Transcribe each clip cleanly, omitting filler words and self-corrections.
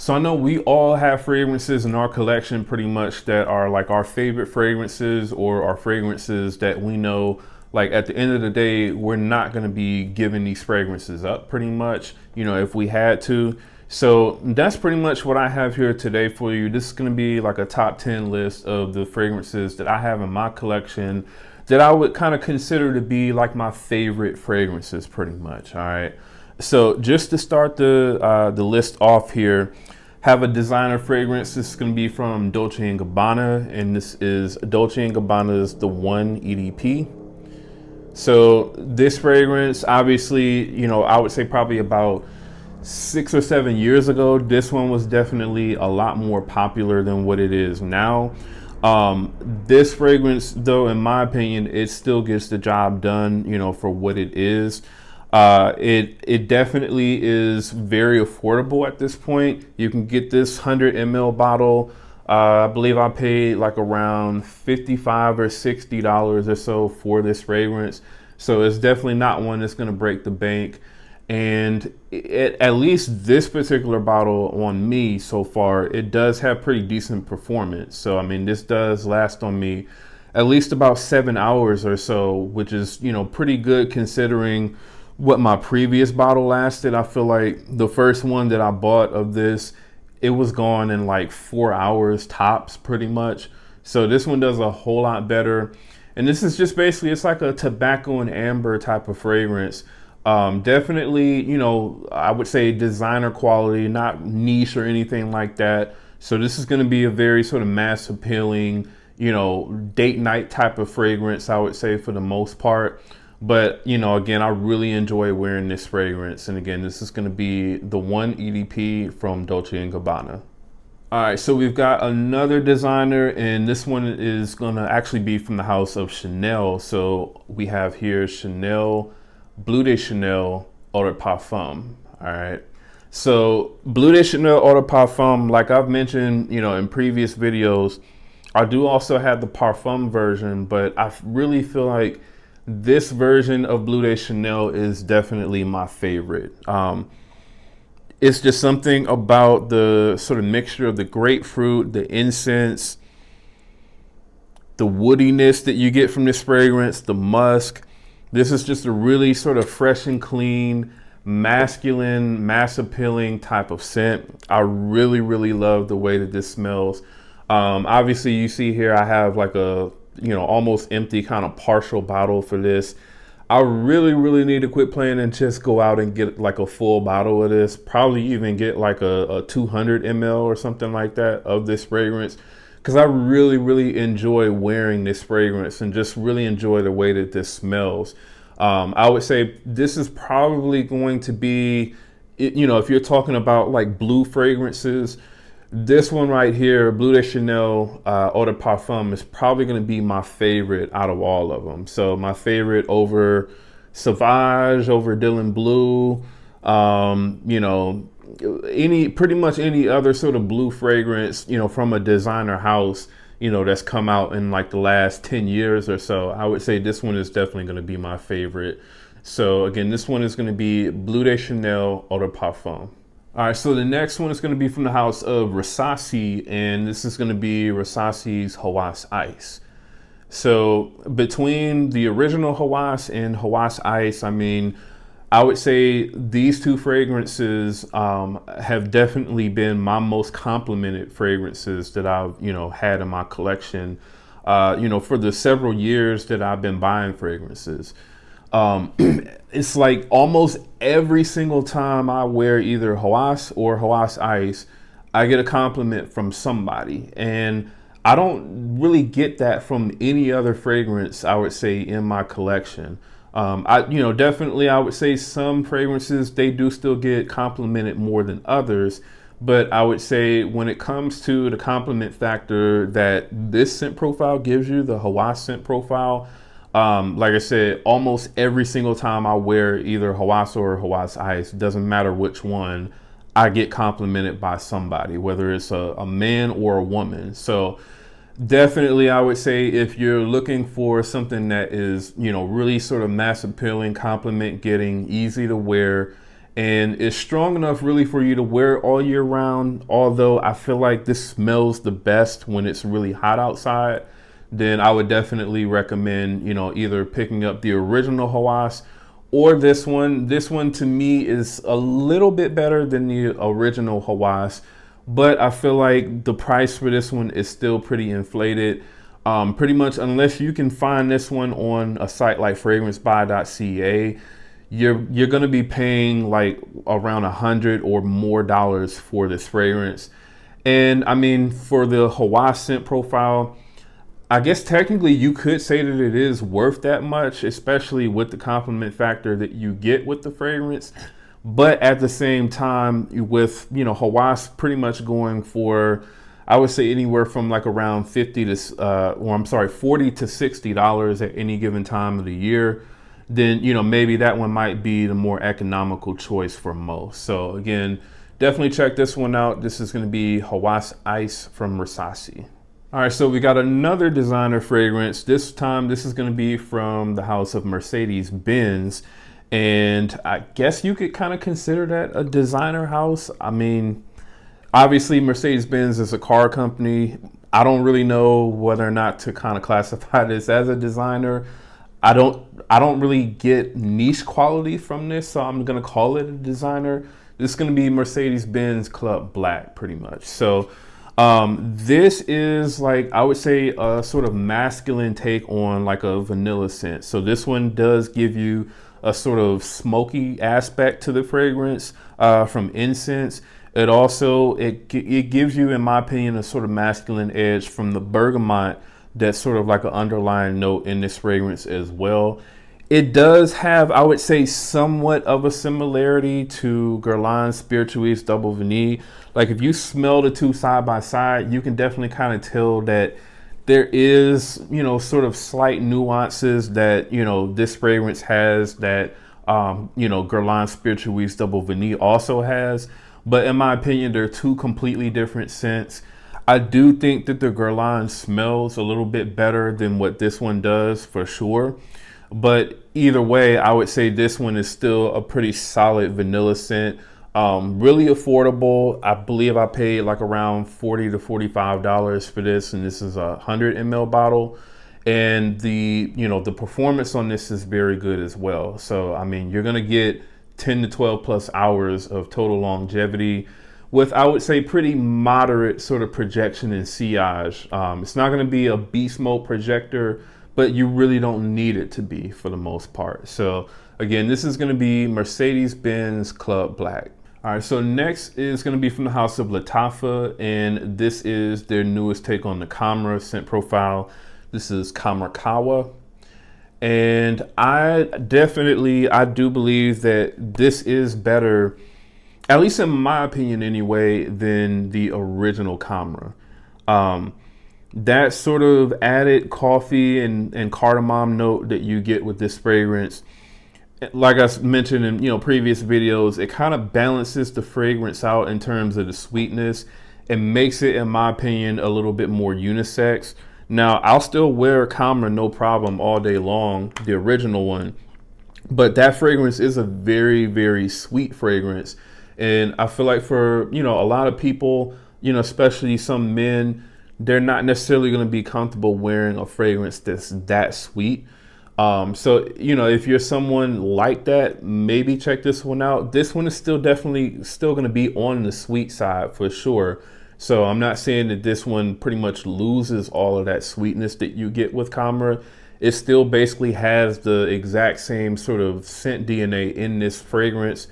So I know we all have fragrances in our collection pretty much that are like our favorite fragrances or our fragrances that we know like at the end of the day, we're not going to be giving these fragrances up pretty much, you know, if we had to. So that's pretty much what I have here today for you. This is going to be like a top 10 list of the fragrances that I have in my collection that I would kind of consider to be like my favorite fragrances pretty much. All right. So just to start the list off here, have a designer fragrance. This is going to be from Dolce & Gabbana, and this is Dolce & Gabbana's the One EDP. So this fragrance, obviously, you know, I would say probably about 6 or 7 years ago, this one was definitely a lot more popular than what it is now. This fragrance, though, in my opinion, it still gets the job done, you know, for what it is. It definitely is very affordable at this point. You can get this 100 ml bottle. I believe I paid like around $55 or $60 or so for this fragrance. So it's definitely not one that's going to break the bank. And at least this particular bottle on me so far, it does have pretty decent performance. So, I mean, this does last on me at least about 7 hours or so, which is, you know, pretty good considering what my previous bottle lasted. I feel like the first one that I bought of this, it was gone in like 4 hours tops pretty much. So this one does a whole lot better. And this is just basically, it's like a tobacco and amber type of fragrance. Definitely, you know, I would say designer quality, not niche or anything like that. So this is going to be a very sort of mass appealing, you know, date night type of fragrance, I would say, for the most part. But, you know, again, I really enjoy wearing this fragrance. And again, this is going to be the One EDP from Dolce & Gabbana. All right, so we've got another designer, and this one is going to actually be from the house of Chanel. So we have here Chanel Bleu De Chanel Eau de Parfum. All right. So Bleu De Chanel Eau de Parfum, like I've mentioned, you know, in previous videos, I do also have the Parfum version, but I really feel like this version of Bleu De Chanel is definitely my favorite. It's just something about the sort of mixture of the grapefruit, the incense, the woodiness that you get from this fragrance, the musk. This is just a really sort of fresh and clean, masculine, mass appealing type of scent. I really, really love the way that this smells. Obviously, you see here I have like a, you know, almost empty kind of partial bottle for this. I really, really need to quit playing and just go out and get like a full bottle of this. Probably even get like a 200 ml or something like that of this fragrance, because I really, really enjoy wearing this fragrance and just really enjoy the way that this smells. I would say this is probably going to be, you know, if you're talking about like blue fragrances, this one right here, Bleu De Chanel Eau de Parfum, is probably going to be my favorite out of all of them. So my favorite over Sauvage, over Dylan Blue, you know, pretty much any other sort of blue fragrance, you know, from a designer house, you know, that's come out in like the last 10 years or so. I would say this one is definitely going to be my favorite. So again, this one is going to be Bleu De Chanel Eau de Parfum. All right, so the next one is going to be from the house of Rasasi, and this is going to be Rasasi's Hawas Ice. So between the original Hawas and Hawas Ice, I mean, I would say these two fragrances have definitely been my most complimented fragrances that I've, you know, had in my collection, you know, for the several years that I've been buying fragrances. It's like almost every single time I wear either Hawas or Hawas Ice, I get a compliment from somebody. And I don't really get that from any other fragrance, I would say, in my collection. You know, definitely I would say some fragrances, they do still get complimented more than others. But I would say when it comes to the compliment factor that this scent profile gives you, the Hawas scent profile, like I said, almost every single time I wear either Hawas or Hawas Ice, doesn't matter which one, I get complimented by somebody, whether it's a man or a woman. So definitely, I would say if you're looking for something that is, you know, really sort of mass appealing, compliment getting, easy to wear, and it's strong enough really for you to wear all year round. Although I feel like this smells the best when it's really hot outside, then I would definitely recommend, you know, either picking up the original Hawas or this one. This one to me is a little bit better than the original Hawas, but I feel like the price for this one is still pretty inflated. Pretty much unless you can find this one on a site like fragrancebuy.ca, you're gonna be paying like around $100 or more for this fragrance. And I mean, for the Hawas scent profile, I guess technically you could say that it is worth that much, especially with the compliment factor that you get with the fragrance. But at the same time, with, you know, Hawas pretty much going for, I would say anywhere from like around $40 to $60 at any given time of the year, then, you know, maybe that one might be the more economical choice for most. So again, definitely check this one out. This is going to be Hawas Ice from Versace. All right, so we got another designer fragrance. This time, this is going to be from the house of Mercedes-Benz. And I guess you could kind of consider that a designer house. I mean, obviously, Mercedes-Benz is a car company. I don't really know whether or not to kind of classify this as a designer. I don't really get niche quality from this, so I'm going to call it a designer. This is going to be Mercedes-Benz Club Black, pretty much. So this is like, I would say a sort of masculine take on like a vanilla scent. So this one does give you a sort of smoky aspect to the fragrance from incense. It also, it gives you, in my opinion, a sort of masculine edge from the bergamot that's sort of like an underlying note in this fragrance as well. It does have, I would say, somewhat of a similarity to Guerlain Spiritueuse Double Vanille. Like if you smell the two side by side, you can definitely kind of tell that there is, you know, sort of slight nuances that, you know, this fragrance has that, you know, Guerlain Spiritueuse Double Vanille also has. But in my opinion, they're two completely different scents. I do think that the Guerlain smells a little bit better than what this one does for sure. But either way, I would say this one is still a pretty solid vanilla scent. Really affordable. I believe I paid like around $40 to $45 for this, and this is a 100 ml bottle. And the, you know, the performance on this is very good as well. So, I mean, you're gonna get 10 to 12 plus hours of total longevity with, I would say, pretty moderate sort of projection and sillage. It's not gonna be a beast mode projector, but you really don't need it to be for the most part. So again, this is gonna be Mercedes-Benz Club Black. All right, so next is gonna be from the house of Lattafa, and this is their newest take on the Khamrah scent profile. This is Khamrah Qahwa. And I do believe that this is better, at least in my opinion anyway, than the original Khamrah. That sort of added coffee and cardamom note that you get with this fragrance, like I mentioned in, you know, previous videos, it kind of balances the fragrance out in terms of the sweetness. It makes it, in my opinion, a little bit more unisex. Now, I'll still wear Khamrah no problem all day long, the original one, but that fragrance is a very, very sweet fragrance. And I feel like for, you know, a lot of people, you know, especially some men, they're not necessarily going to be comfortable wearing a fragrance that's that sweet. So, you know, if you're someone like that, maybe check this one out. This one is still definitely going to be on the sweet side for sure. So I'm not saying that this one pretty much loses all of that sweetness that you get with Khamrah. It still basically has the exact same sort of scent DNA in this fragrance,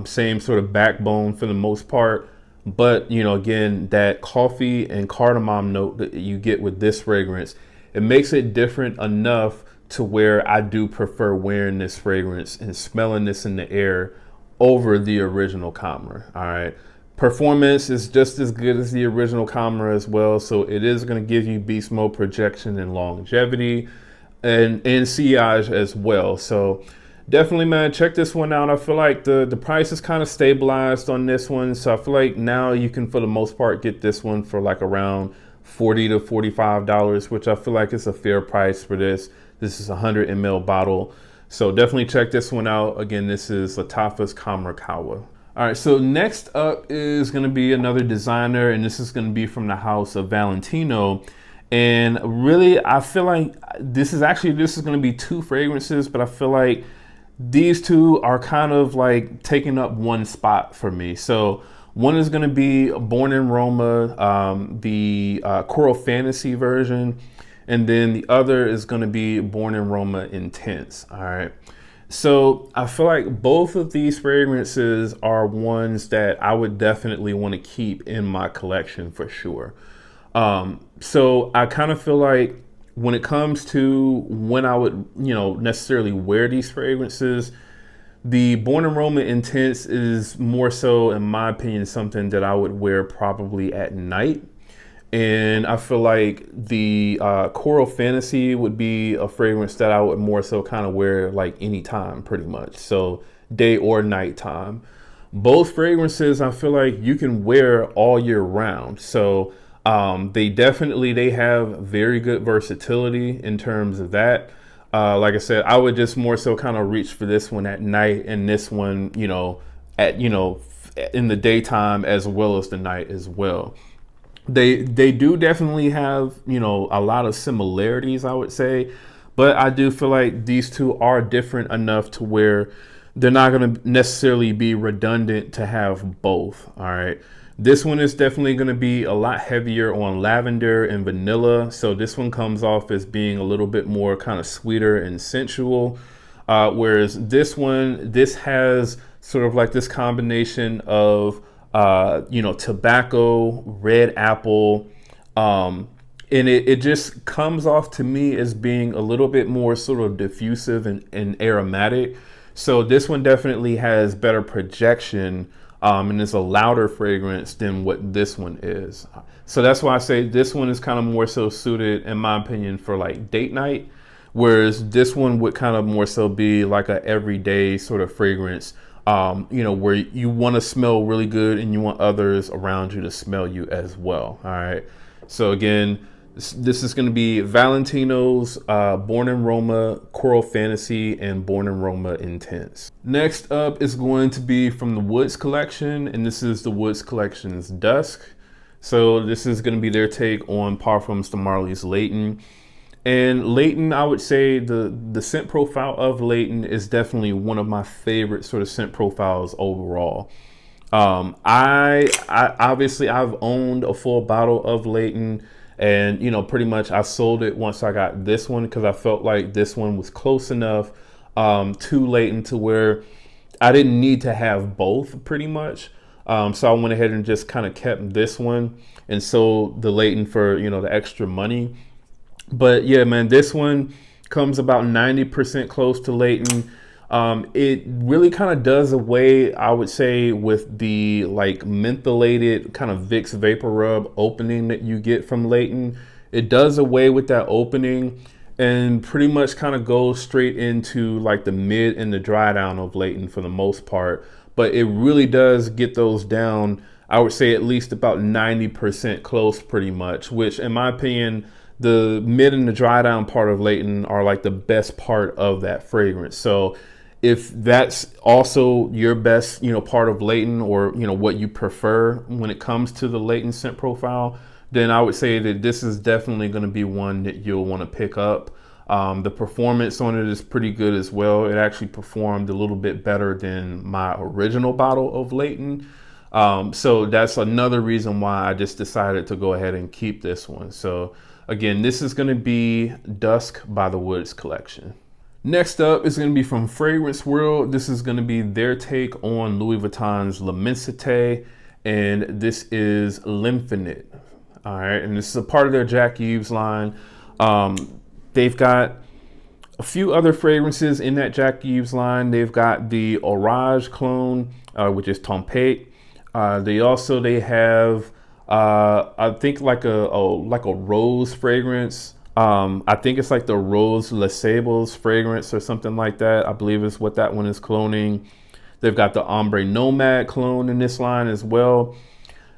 same sort of backbone for the most part. But, you know, again, that coffee and cardamom note that you get with this fragrance, it makes it different enough to where I do prefer wearing this fragrance and smelling this in the air over the original Khamrah. All right. Performance is just as good as the original Khamrah as well. So it is going to give you beast mode projection and longevity and sillage as well. So definitely, man, check this one out. I feel like the price is kind of stabilized on this one. So I feel like now you can, for the most part, get this one for like around $40 to $45, which I feel like is a fair price for this. This is a 100 ml bottle. So definitely check this one out. Again, this is Lattafa's Khamrah Qahwa. All right, so next up is going to be another designer, and this is going to be from the house of Valentino. And really, I feel like this is going to be two fragrances, but I feel like these two are kind of like taking up one spot for me. So one is going to be Born in Roma, the Coral Fantasy version. And then the other is going to be Born in Roma Intense. All right. So I feel like both of these fragrances are ones that I would definitely want to keep in my collection for sure. So I kind of feel like when it comes to when I would, necessarily wear these fragrances, the Born in Roma Intense is more so, in my opinion, something that I would wear probably at night. And I feel like the Coral Fantasy would be a fragrance that I would more so kind of wear like anytime, pretty much. So day or night time. Both fragrances, I feel like you can wear all year round. So they have very good versatility in terms of that. Like I said, I would just more so kind of reach for this one at night, and this one, in the daytime as well as the night as well. They do definitely have, a lot of similarities, I would say, but I do feel like these two are different enough to where they're not going to necessarily be redundant to have both. All right. This one is definitely going to be a lot heavier on lavender and vanilla. So this one comes off as being a little bit more kind of sweeter and sensual. Whereas this has sort of like this combination of tobacco, red apple, and it just comes off to me as being a little bit more sort of diffusive and aromatic. So this one definitely has better projection, and is a louder fragrance than what this one is. So that's why I say this one is kind of more so suited, in my opinion, for like date night, whereas this one would kind of more so be like a everyday sort of fragrance. Where you want to smell really good and you want others around you to smell you as well. All right. So again, this is going to be Valentino's Born in Roma Coral Fantasy and Born in Roma Intense. Next up is going to be from the Woods collection, and this is the Woods collection's Dusk. So this is going to be their take on Parfums de Marly's Layton. And Layton, I would say the scent profile of Layton is definitely one of my favorite sort of scent profiles overall. I obviously I've owned a full bottle of Layton, and pretty much I sold it once I got this one because I felt like this one was close enough to Layton to where I didn't need to have both pretty much. So I went ahead and just kind of kept this one and sold the Layton for the extra money. But yeah, man, this one comes about 90% close to Layton. It really kind of does away, I would say, with the like mentholated kind of Vicks Vapor Rub opening that you get from Layton. It does away with that opening and pretty much kind of goes straight into like the mid and the dry down of Layton for the most part. But it really does get those down, I would say, at least about 90% close pretty much, which in my opinion, the mid and the dry down part of Layton are like the best part of that fragrance. So if that's also your best, part of Layton, or, what you prefer when it comes to the Layton scent profile, then I would say that this is definitely going to be one that you'll want to pick up. The performance on it is pretty good as well. It actually performed a little bit better than my original bottle of Layton. So that's another reason why I just decided to go ahead and keep this one. So again, this is going to be Dusk by the Woods collection. Next up is going to be from Fragrance World. This is going to be their take on Louis Vuitton's L'Immensité, and this is L'Infinite. All right, and this is a part of their Jacques Yves line. They've got a few other fragrances in that Jacques Yves line. They've got the Orage clone, which is Tempête. They have I think like a rose fragrance. I think it's like the Rose Les Sables fragrance or something like that. I believe is what that one is cloning. They've got the Ombre Nomad clone in this line as well.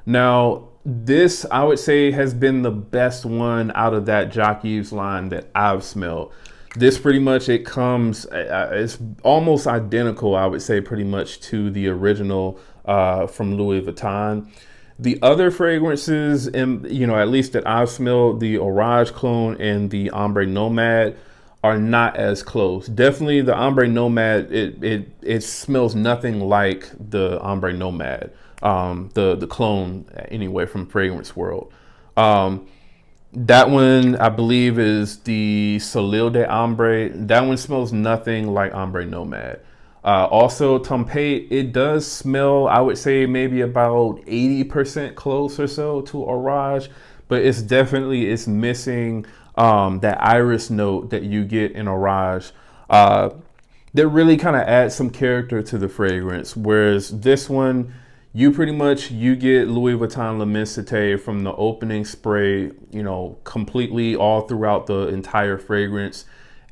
Now, this I would say has been the best one out of that Jacques Yves line that I've smelled. This pretty much, it comes, it's almost identical, I would say, pretty much to the original from Louis Vuitton. The other fragrances, and at least that I've smelled, the Orage Clone and the Ombre Nomad, are not as close. Definitely the Ombre Nomad, it smells nothing like the Ombre Nomad, the clone anyway from Fragrance World. That one, I believe, is the Soleil de Ombre. That one smells nothing like Ombre Nomad. Also, Tempeh, it does smell, I would say, maybe about 80% close or so to Orage, but it's missing that iris note that you get in Orage. That really kind of adds some character to the fragrance, whereas this one, you get Louis Vuitton L'Immensité from the opening spray, completely all throughout the entire fragrance.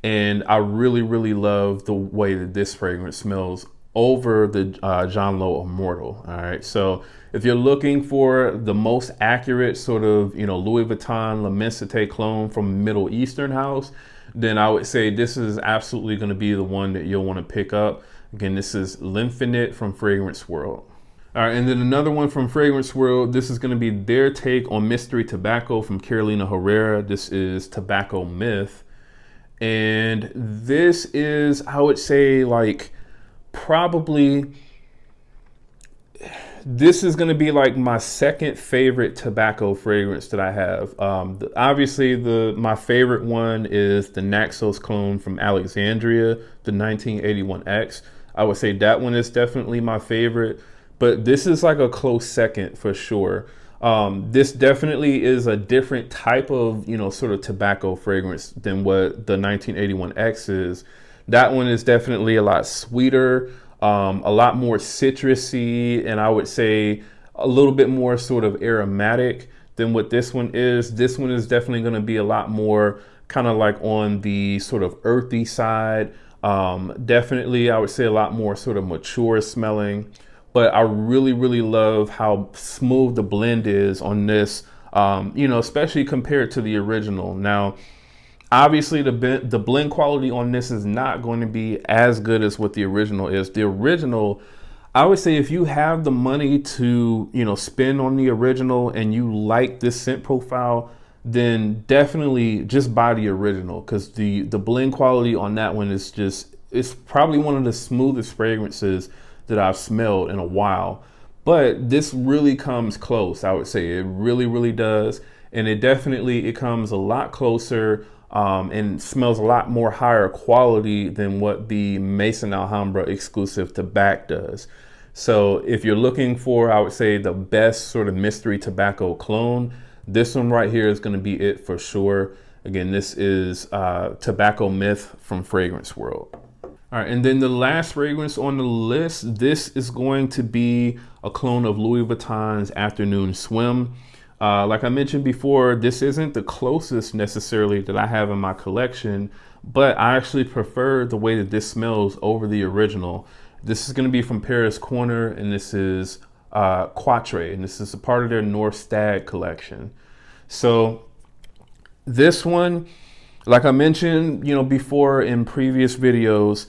And I really, really love the way that this fragrance smells over the Jean Lo Immortal. All right. So if you're looking for the most accurate sort of, Louis Vuitton L'Immensité clone from a Middle Eastern house, then I would say this is absolutely going to be the one that you'll want to pick up. Again, this is L'Infinite from Fragrance World. All right, and then another one from Fragrance World. This is going to be their take on Mystery Tobacco from Carolina Herrera. This is Tobacco Myth. And this is, I would say, like, probably, this is going to be like my second favorite tobacco fragrance that I have. Obviously, my favorite one is the Naxos clone from Alexandria, the 1981X. I would say that one is definitely my favorite. But this is like a close second for sure. This definitely is a different type of, sort of tobacco fragrance than what the 1981X is. That one is definitely a lot sweeter, a lot more citrusy, and I would say a little bit more sort of aromatic than what this one is. This one is definitely going to be a lot more kind of like on the sort of earthy side. Definitely, I would say a lot more sort of mature smelling. But I really, really love how smooth the blend is on this, especially compared to the original. Now, obviously, the blend quality on this is not going to be as good as what the original is. The original, I would say if you have the money to, spend on the original and you like this scent profile, then definitely just buy the original, because the blend quality on that one is it's probably one of the smoothest fragrances that I've smelled in a while. But this really comes close, I would say. It really, really does. And it comes a lot closer and smells a lot more higher quality than what the Maison Alhambra exclusive Tabac does. So if you're looking for, I would say, the best sort of mystery tobacco clone, this one right here is going to be it for sure. Again, this is Tobacco Myth from Fragrance World. All right, and then the last fragrance on the list, this is going to be a clone of Louis Vuitton's Afternoon Swim. Like I mentioned before, this isn't the closest necessarily that I have in my collection, but I actually prefer the way that this smells over the original. This is going to be from Paris Corner, and this is Quatre, and this is a part of their North Stag collection. So this one, like I mentioned, before in previous videos,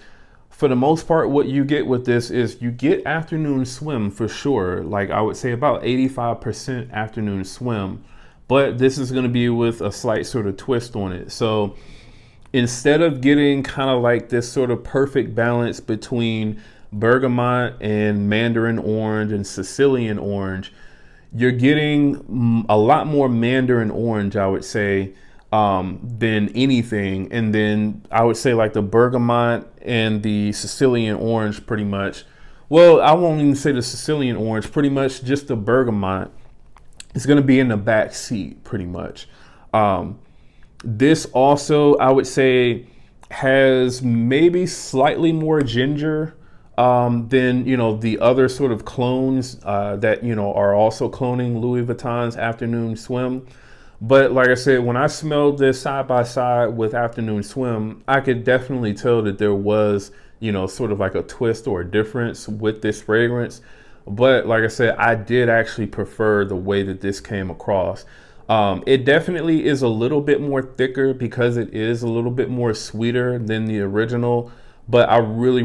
for the most part, what you get with this is you get Afternoon Swim for sure. Like I would say about 85% Afternoon Swim, but this is going to be with a slight sort of twist on it. So instead of getting kind of like this sort of perfect balance between bergamot and mandarin orange and Sicilian orange, you're getting a lot more mandarin orange, I would say, than anything. And then I would say like the bergamot and the Sicilian orange pretty much, well, I won't even say the Sicilian orange, pretty much just the bergamot is going to be in the back seat pretty much. This also, I would say, has maybe slightly more ginger than, the other sort of clones that, are also cloning Louis Vuitton's Afternoon Swim. But like I said, when I smelled this side by side with Afternoon Swim, I could definitely tell that there was, sort of like a twist or a difference with this fragrance. But like I said, I did actually prefer the way that this came across. It definitely is a little bit more thicker because it is a little bit more sweeter than the original, but I really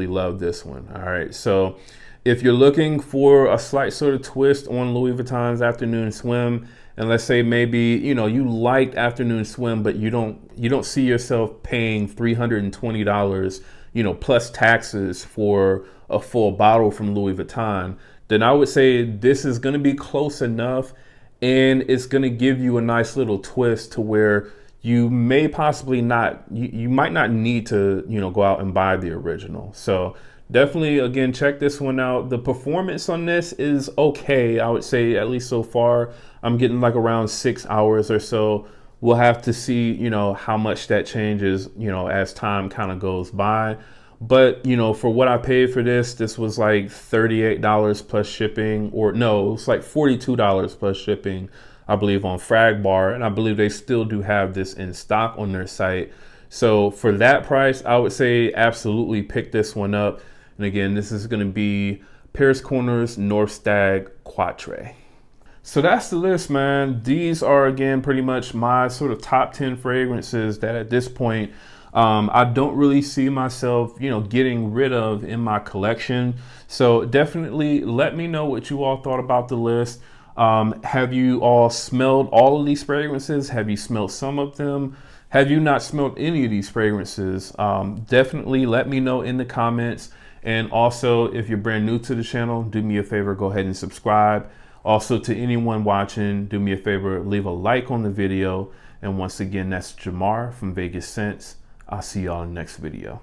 love this one. All right, so if you're looking for a slight sort of twist on Louis Vuitton's Afternoon Swim, and let's say maybe you liked Afternoon Swim, but you don't see yourself paying $320, plus taxes for a full bottle from Louis Vuitton, then I would say this is going to be close enough, and it's going to give you a nice little twist to where you may possibly not, you might not need to, go out and buy the original. So definitely, again, check this one out. The performance on this is okay. I would say, at least so far, I'm getting like around 6 hours or so. We'll have to see, how much that changes, as time kind of goes by. But, for what I paid for this was like $38 plus shipping, or no, it was like $42 plus shipping, I believe, on Fragbar. And I believe they still do have this in stock on their site. So for that price, I would say absolutely pick this one up. And again, this is going to be Paris Corners North Stag Quatre. So that's the list, man. These are, again, pretty much my sort of top 10 fragrances that at this point, I don't really see myself, getting rid of in my collection. So definitely let me know what you all thought about the list. Have you all smelled all of these fragrances? Have you smelled some of them? Have you not smelled any of these fragrances? Definitely let me know in the comments. And also, if you're brand new to the channel, do me a favor, go ahead and subscribe. Also, to anyone watching, do me a favor, leave a like on the video. And once again, that's Jamar from Vegas Scents. I'll see y'all in the next video.